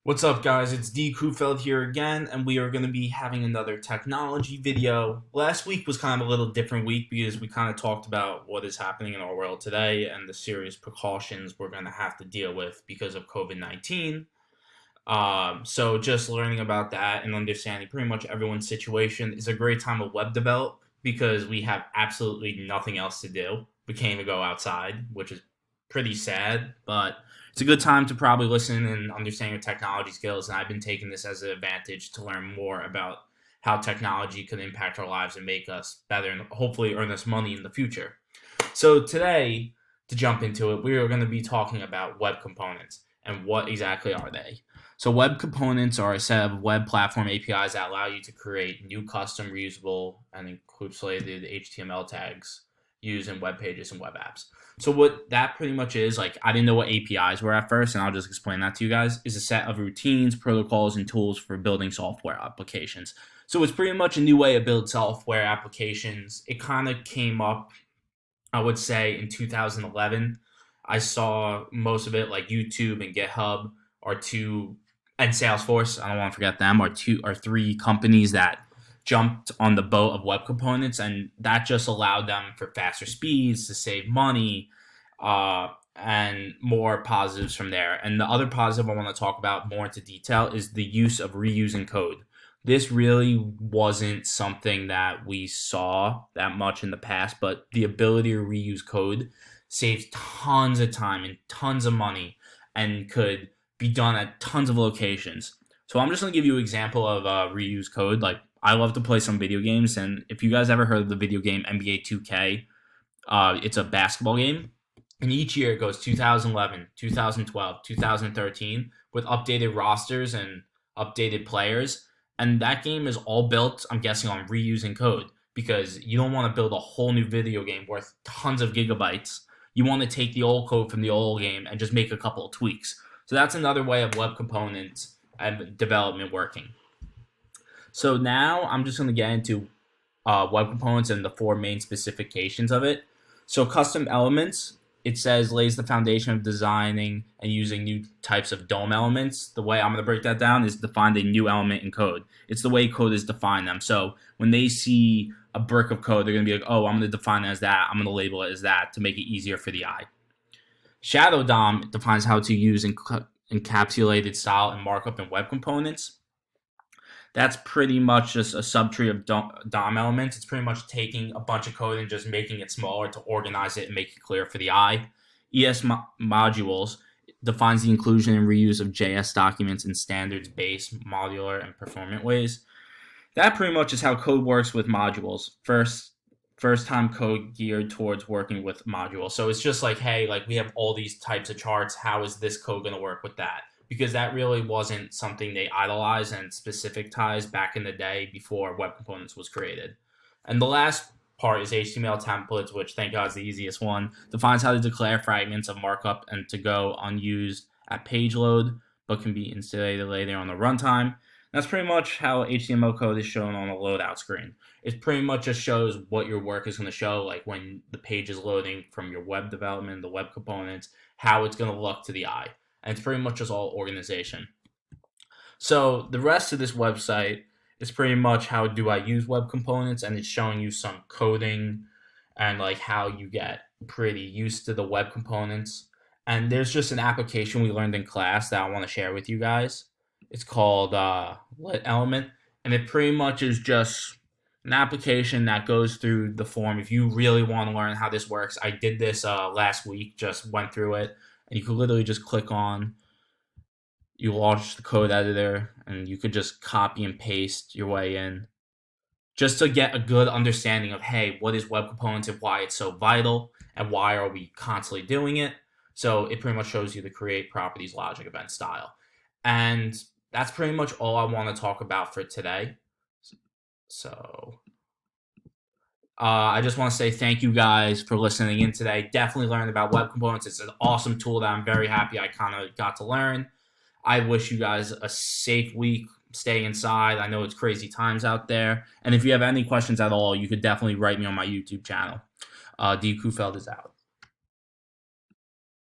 What's up, guys? It's D. Krufeld here again, and we are going to be having another technology video. Last week was kind of a little different week because we kind of talked about what is happening in our world today and the serious precautions we're going to have to deal with because of COVID-19. So just learning about that and understanding pretty much everyone's situation is a great time to web develop because we have absolutely nothing else to do. We can't even go outside, which is pretty sad, but it's a good time to probably listen and understand your technology skills. And I've been taking this as an advantage to learn more about how technology could impact our lives and make us better and hopefully earn us money in the future. So today, to jump into it, we are going to be talking about web components and what exactly are they. So web components are a set of web platform APIs that allow you to create new custom reusable and encapsulated HTML tags used in web pages and web apps. So what that pretty much is, like, I didn't know what APIs were at first, and I'll just explain that to you guys, is a set of routines, protocols, and tools for building software applications. So it's pretty much a new way to build software applications. It kind of came up, I would say, in 2011. I saw most of it, like YouTube and GitHub are two, and Salesforce, I don't want to forget them, are three companies that jumped on the boat of web components, and that just allowed them for faster speeds, to save money, and more positives from there. And the other positive I want to talk about more into detail is the use of reusing code. This really wasn't something that we saw that much in the past, but the ability to reuse code saves tons of time and tons of money and could be done at tons of locations. So I'm just going to give you an example of reuse code. Like, I love to play some video games, and if you guys ever heard of the video game NBA 2K, it's a basketball game, and each year it goes 2011, 2012, 2013 with updated rosters and updated players, and that game is all built, I'm guessing, on reusing code because you don't want to build a whole new video game worth tons of gigabytes. You want to take the old code from the old game and just make a couple of tweaks. So that's another way of web components and development working. So now I'm just going to get into web components and the four main specifications of it. So custom elements, it says, lays the foundation of designing and using new types of DOM elements. The way I'm going to break that down is define a new element in code. It's the way code is defined them. So when they see a brick of code, they're going to be like, oh, I'm going to define it as that. I'm going to label it as that to make it easier for the eye. Shadow DOM defines how to use encapsulated style and markup in web components. That's pretty much just a subtree of DOM elements. It's pretty much taking a bunch of code and just making it smaller to organize it and make it clear for the eye. ES modules defines the inclusion and reuse of JS documents in standards-based, modular, and performant ways. That pretty much is how code works with modules. First time code geared towards working with modules. So it's just like, hey, like, we have all these types of charts. How is this code going to work with that? Because that really wasn't something they idolized and specificized back in the day before web components was created. And the last part is HTML templates, which, thank God, is the easiest one. Defines how to declare fragments of markup and to go unused at page load, but can be installed later on the runtime. That's pretty much how HTML code is shown on a loadout screen. It pretty much just shows what your work is going to show, like when the page is loading from your web development, the web components, how it's going to look to the eye. And it's pretty much just all organization. So the rest of this website is pretty much how do I use web components, and it's showing you some coding and like how you get pretty used to the web components. And there's just an application we learned in class that I want to share with you guys. It's called Lit Element, and it pretty much is just an application that goes through the form. If you really want to learn how this works, I did this last week, just went through it. And you could literally just click on, you launch the code editor, and you could just copy and paste your way in just to get a good understanding of, hey, what is web components and why it's so vital and why are we constantly doing it. So it pretty much shows you the create, properties, logic, event, style. And that's pretty much all I want to talk about for today. So I just want to say thank you guys for listening in today. Definitely learned about web components. It's an awesome tool that I'm very happy I kind of got to learn. I wish you guys a safe week. Stay inside. I know it's crazy times out there. And if you have any questions at all, you could definitely write me on my YouTube channel. D. Krufeld is out.